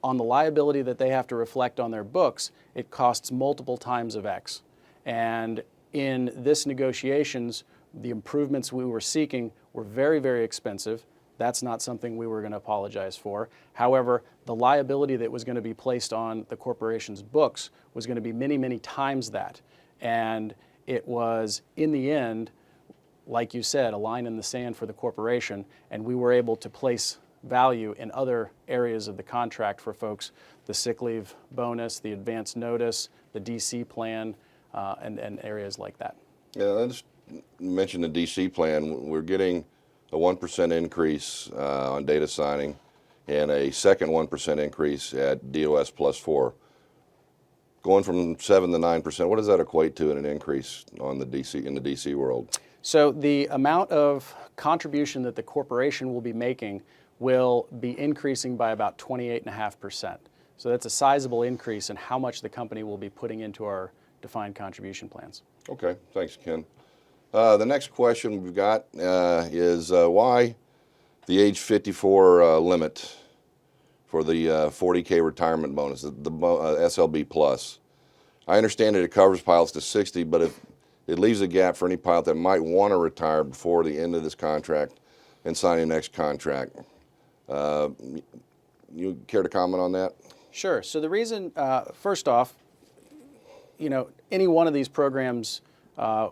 on the liability that they have to reflect on their books, it costs multiple times of X. And in this negotiations, The improvements we were seeking were very, very expensive. That's not something we were going to apologize for. However, the liability that was going to be placed on the corporation's books was going to be many, many times that. And it was, in the end, like you said, a line in the sand for the corporation, and we were able to place value in other areas of the contract for folks, the sick leave bonus, the advance notice, the DC plan, and areas like that. Yeah, let's mention the DC plan. We're getting a 1% increase on data signing and a second 1% increase at DOS plus 4. Going from 7 to 9%, what does that equate to in an increase on the DC in the DC world? So the amount of contribution that the corporation will be making will be increasing by about 28.5%. So that's a sizable increase in how much the company will be putting into our defined contribution plans. Okay, thanks, Ken. The next question we've got is why the age 54 limit for the 40K retirement bonus, the SLB plus. I understand that it covers pilots to 60, but if it leaves a gap for any pilot that might want to retire before the end of this contract and sign the next contract. You care to comment on that? Sure. So the reason, first off, any one of these programs,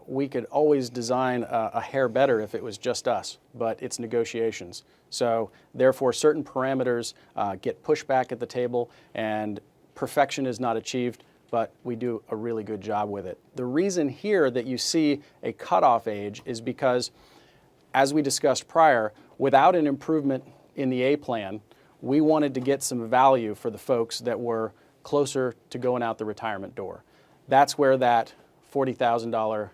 we could always design a hair better if it was just us, but it's negotiations. So therefore, certain parameters get pushed back at the table, and perfection is not achieved, but we do a really good job with it. The reason here that you see a cutoff age is because, as we discussed prior, without an improvement in the A plan, we wanted to get some value for the folks that were closer to going out the retirement door. That's where that $40,000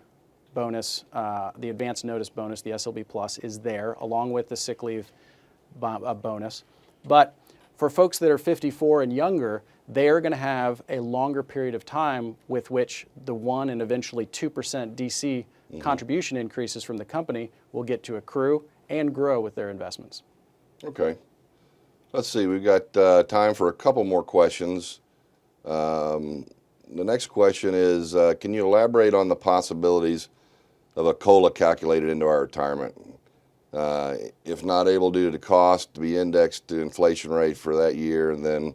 bonus, the advance notice bonus, the SLB plus, is there, along with the sick leave bonus. But for folks that are 54 and younger, they are going to have a longer period of time with which the 1% and eventually 2% DC contribution increases from the company will get to accrue and grow with their investments. Okay. Let's see, we've got time for a couple more questions. The next question is, can you elaborate on the possibilities of a COLA calculated into our retirement? If not able due to cost, to be indexed to inflation rate for that year, and then,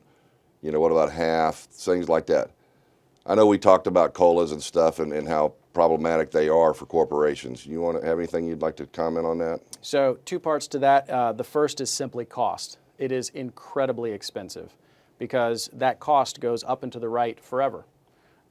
what about half, things like that. I know we talked about COLAs and stuff and how problematic they are for corporations. You want to have anything you'd like to comment on that? So 2 parts to that. The first is simply cost. It is incredibly expensive because that cost goes up and to the right forever.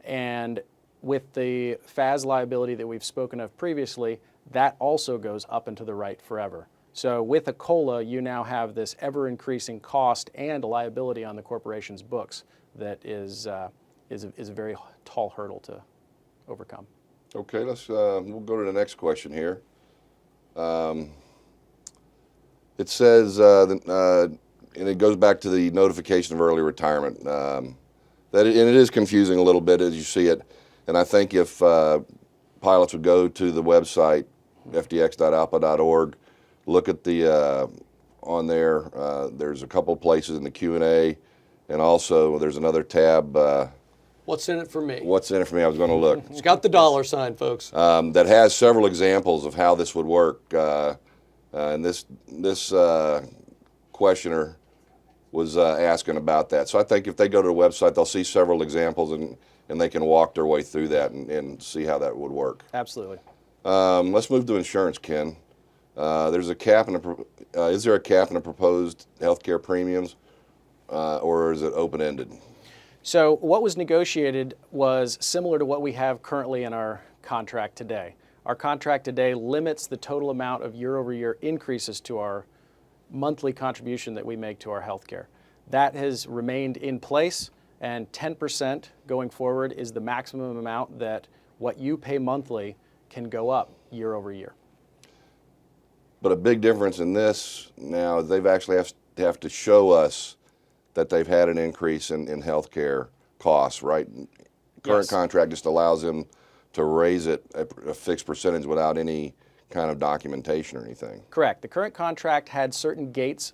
And with the FAS liability that we've spoken of previously, that also goes up and to the right forever. So with a COLA, you now have this ever-increasing cost and liability on the corporation's books that is a very tall hurdle to overcome. Okay, we'll go to the next question here. It says, and it goes back to the notification of early retirement. And it is confusing a little bit as you see it. And I think if pilots would go to the website, fdx.alpa.org, look at the on there. There's a couple places in the Q&A, and also there's another tab. What's in it for me? What's in it for me? I was going to look. It's got the dollar sign, folks. That has several examples of how this would work. And this questioner was asking about that. So I think if they go to the website, they'll see several examples, and they can walk their way through that and see how that would work. Absolutely. Let's move to insurance, Ken. There's a cap is there a cap in the proposed healthcare premiums, or is it open-ended? So what was negotiated was similar to what we have currently in our contract today. Our contract today limits the total amount of year-over-year increases to our monthly contribution that we make to our healthcare. That has remained in place, and 10% going forward is the maximum amount that what you pay monthly can go up year over year. But a big difference in this now is they've actually have to show us that they've had an increase in healthcare costs, right? Current Yes. Contract just allows them to raise it a fixed percentage without any kind of documentation or anything. Correct. The current contract had certain gates,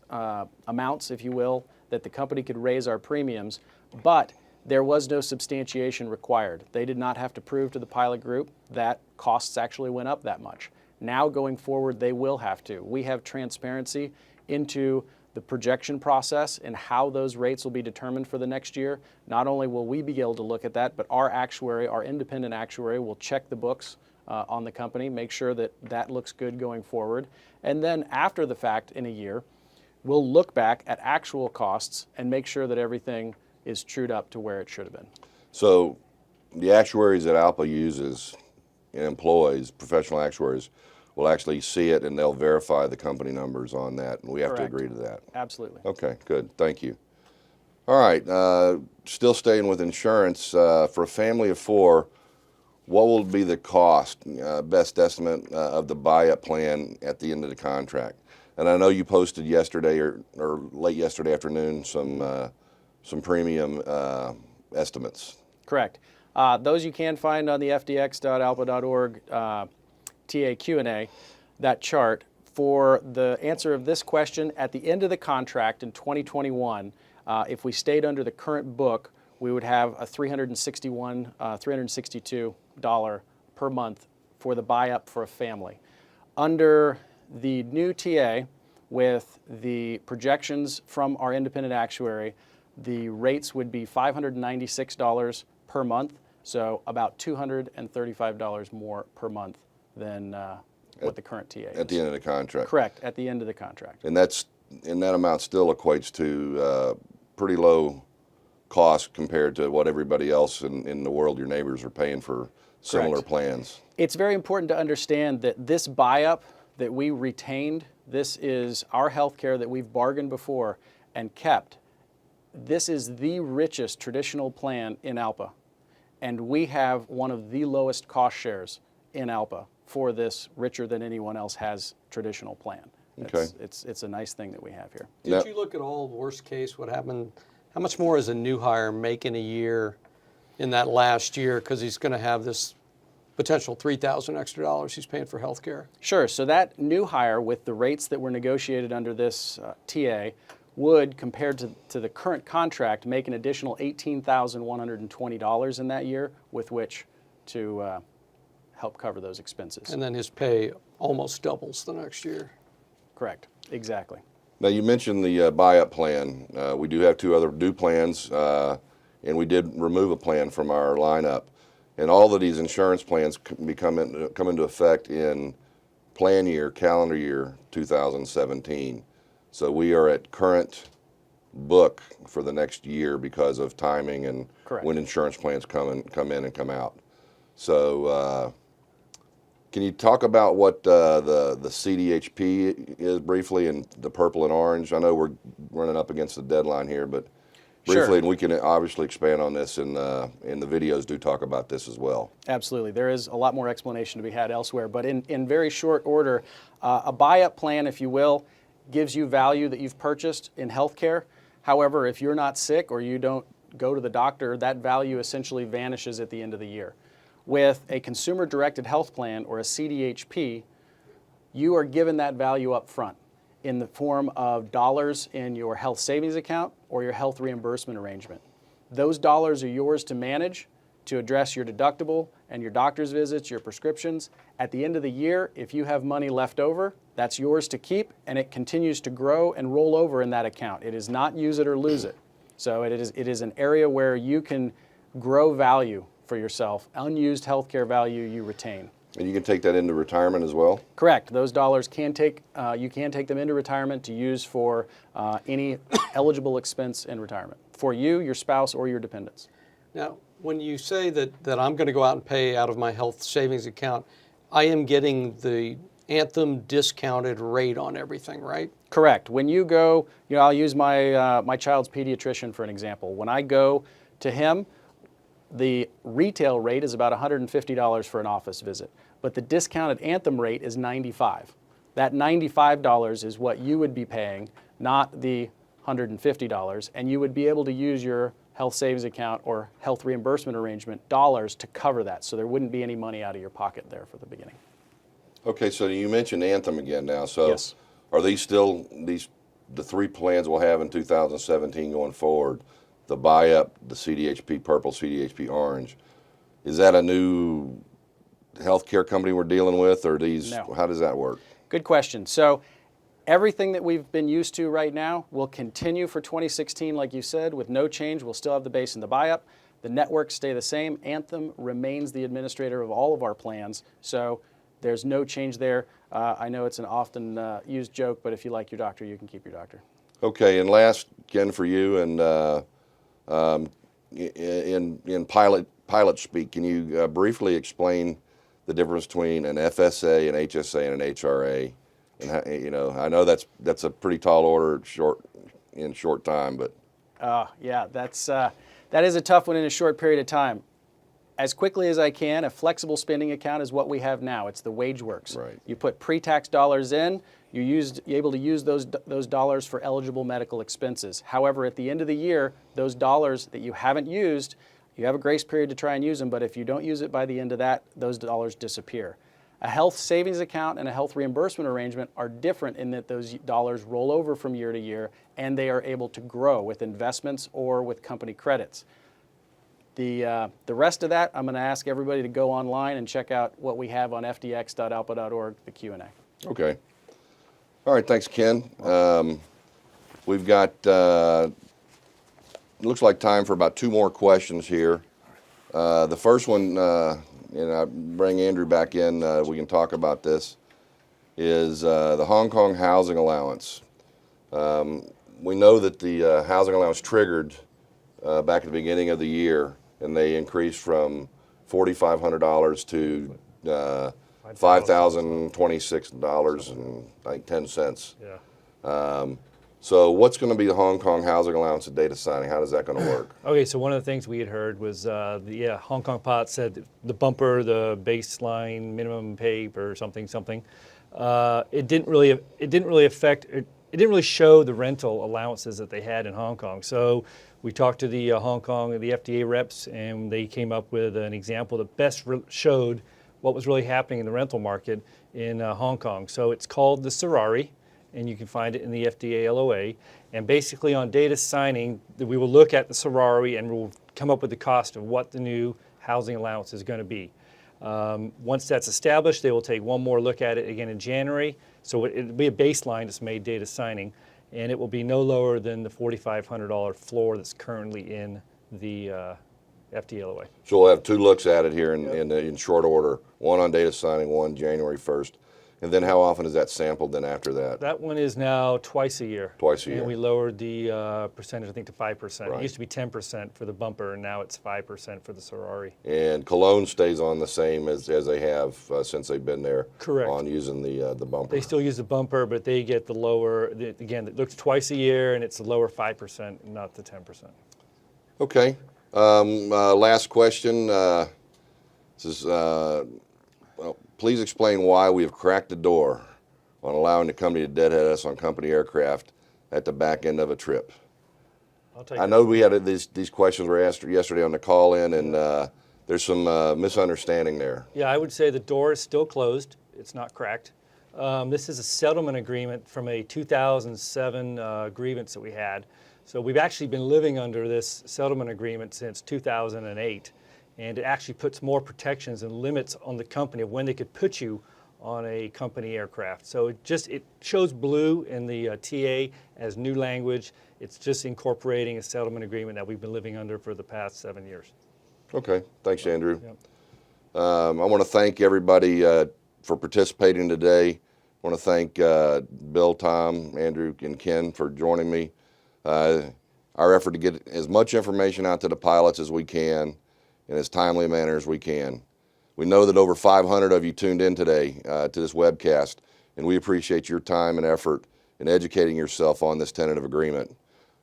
amounts, if you will, that the company could raise our premiums, but there was no substantiation required. They did not have to prove to the pilot group that costs actually went up that much. Now going forward, they will have to. We have transparency into the projection process and how those rates will be determined for the next year. Not only will we be able to look at that, but our actuary, our independent actuary, will check the books on the company, make sure that that looks good going forward. And then after the fact, in a year, we'll look back at actual costs and make sure that everything is trued up to where it should have been. So the actuaries that ALPA uses and employs, professional actuaries, will actually see it and they'll verify the company numbers on that, and we have Correct. to agree to that. Absolutely. Okay, good. Thank you. All right, still staying with insurance, for a family of 4, what will be the cost, best estimate of the buy-up plan at the end of the contract? And I know you posted yesterday or late yesterday afternoon some premium estimates. Correct. Those you can find on the fdx.alpa.org TA Q&A, that chart. For the answer of this question, at the end of the contract in 2021, if we stayed under the current book, we would have a $362 per month for the buy-up for a family. Under the new TA, with the projections from our independent actuary, the rates would be $596 per month, so about $235 more per month than what the current TA is. At the end of the contract. Correct, at the end of the contract. And that amount still equates to pretty low cost compared to what everybody else in the world, your neighbors, are paying for similar Correct. plans. It's very important to understand that this buy-up that we retained, this is our health care that we've bargained before and kept. This is the richest traditional plan in ALPA, and we have one of the lowest cost shares in ALPA for this richer than anyone else has traditional plan. Okay. It's a nice thing that we have here. Did Now- you look at all, worst case, what happened? How much more is a new hire making a year in that last year? Because he's going to have this potential $3,000 extra dollars he's paying for health care. Sure, so that new hire with the rates that were negotiated under this TA would, compared to the current contract, make an additional $18,120 in that year with which to help cover those expenses. And then his pay almost doubles the next year. Correct, exactly. Now, you mentioned the buy-up plan. We do have 2 other due plans, and we did remove a plan from our lineup. And all of these insurance plans come into effect in plan year, calendar year 2017. So we are at current book for the next year because of timing and Correct. when insurance plans come in and come out. So can you talk about what the CDHP is briefly, and the purple and orange? I know we're running up against the deadline here, but briefly, Sure. and we can obviously expand on this, and the videos do talk about this as well. Absolutely. There is a lot more explanation to be had elsewhere, but in very short order, a buy-up plan, if you will, gives you value that you've purchased in healthcare. However, if you're not sick or you don't go to the doctor, that value essentially vanishes at the end of the year. With a consumer-directed health plan, or a CDHP, you are given that value up front in the form of dollars in your health savings account or your health reimbursement arrangement. Those dollars are yours to manage, to address your deductible and your doctor's visits, your prescriptions. At the end of the year, if you have money left over, that's yours to keep, and it continues to grow and roll over in that account. It is not use it or lose it. So it is an area where you can grow value for yourself. Unused healthcare value you retain. And you can take that into retirement as well? Correct. Those dollars you can take them into retirement to use for any eligible expense in retirement for you, your spouse, or your dependents. Now, when you say that I'm going to go out and pay out of my health savings account, I am getting the Anthem discounted rate on everything, right? Correct. When you go, I'll use my child's pediatrician for an example. When I go to him, the retail rate is about $150 for an office visit, but the discounted Anthem rate is $95. That $95 is what you would be paying, not the $150, and you would be able to use your health savings account or health reimbursement arrangement dollars to cover that, so there wouldn't be any money out of your pocket there for the beginning. Okay, so you mentioned Anthem again now. So Yes. are these still the 3 plans we'll have in 2017 going forward? The buy-up, the CDHP purple, CDHP orange. Is that a new healthcare company we're dealing with, or these? No. How does that work? Good question. So everything that we've been used to right now will continue for 2016, like you said, with no change. We'll still have the base and the buy-up. The networks stay the same. Anthem remains the administrator of all of our plans, so there's no change there. I know it's an often used joke, but if you like your doctor, you can keep your doctor. Okay, and last, Ken, for you, and in pilot speak, can you briefly explain the difference between an FSA, an HSA, and an HRA? And how, you know, I know that's a pretty tall order, in short time, but Yeah, that is a tough one in a short period of time. As quickly as I can, a flexible spending account is what we have now. It's the WageWorks. Right. You put pre-tax dollars in, you're able to use those dollars for eligible medical expenses. However, at the end of the year, those dollars that you haven't used, you have a grace period to try and use them, but if you don't use it by the end of that, those dollars disappear. A health savings account and a health reimbursement arrangement are different in that those dollars roll over from year to year, and they are able to grow with investments or with company credits. The rest of that, I'm going to ask everybody to go online and check out what we have on fdx.alpa.org, the Q&A. okay. All right, thanks, Ken. We've got, looks like time for about 2 more questions here. The first one, and I bring Andrew back in, we can talk about this, is the Hong Kong housing allowance. We know that the housing allowance triggered back at the beginning of the year, and they increased from $4,500 to $5,026.10. Yeah. So what's going to be the Hong Kong housing allowance at data signing? How is that going to work? Okay, so one of the things we had heard was the Hong Kong pot said the bumper, the baseline minimum pay or something. It didn't really affect. It didn't really show the rental allowances that they had in Hong Kong. So we talked to the Hong Kong, the FDA reps, and they came up with an example that best showed what was really happening in the rental market in Hong Kong. So it's called the Serrari, and you can find it in the FDA LOA. And basically on data signing, we will look at the Serrari and we'll come up with the cost of what the new housing allowance is going to be. Once that's established, they will take one more look at it again in January. So it'll be a baseline that's made data signing, and it will be no lower than the $4,500 floor that's currently in the FDA LOA. So we'll have 2 looks at it here in short order, one on data signing, one January 1st. And then how often is that sampled then after that? That one is now twice a year. Twice a year. And we lowered the percentage, I think, to 5%. Right. It used to be 10% for the bumper, and now it's 5% for the Serrari. And Cologne stays on the same as they have since they've been there. Correct. On using the bumper. They still use the bumper, but they get the lower, again, it looks twice a year, and it's the lower 5%, not the 10%. Okay. Last question. This is, well, please explain why we have cracked the door on allowing the company to deadhead us on company aircraft at the back end of a trip. I'll take I it. know we had these questions were asked yesterday on the call-in, and there's some misunderstanding there. Yeah, I would say the door is still closed. It's not cracked. This is a settlement agreement from a 2007 grievance that we had. So we've actually been living under this settlement agreement since 2008. And it actually puts more protections and limits on the company of when they could put you on a company aircraft. So it shows blue in the TA as new language. It's just incorporating a settlement agreement that we've been living under for the past 7 years. Okay. Thanks, Andrew. Yep. I want to thank everybody for participating today. I want to thank Bill, Tom, Andrew, and Ken for joining me. Our effort to get as much information out to the pilots as we can in as timely a manner as we can. We know that over 500 of you tuned in today to this webcast, and we appreciate your time and effort in educating yourself on this tentative agreement.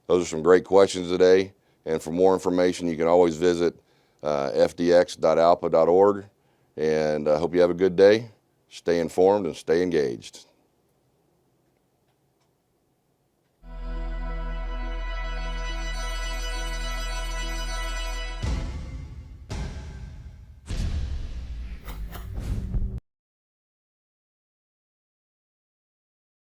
Those are some great questions today, and for more information, you can always visit fdx.alpa.org, and I hope you have a good day. Stay informed and stay engaged.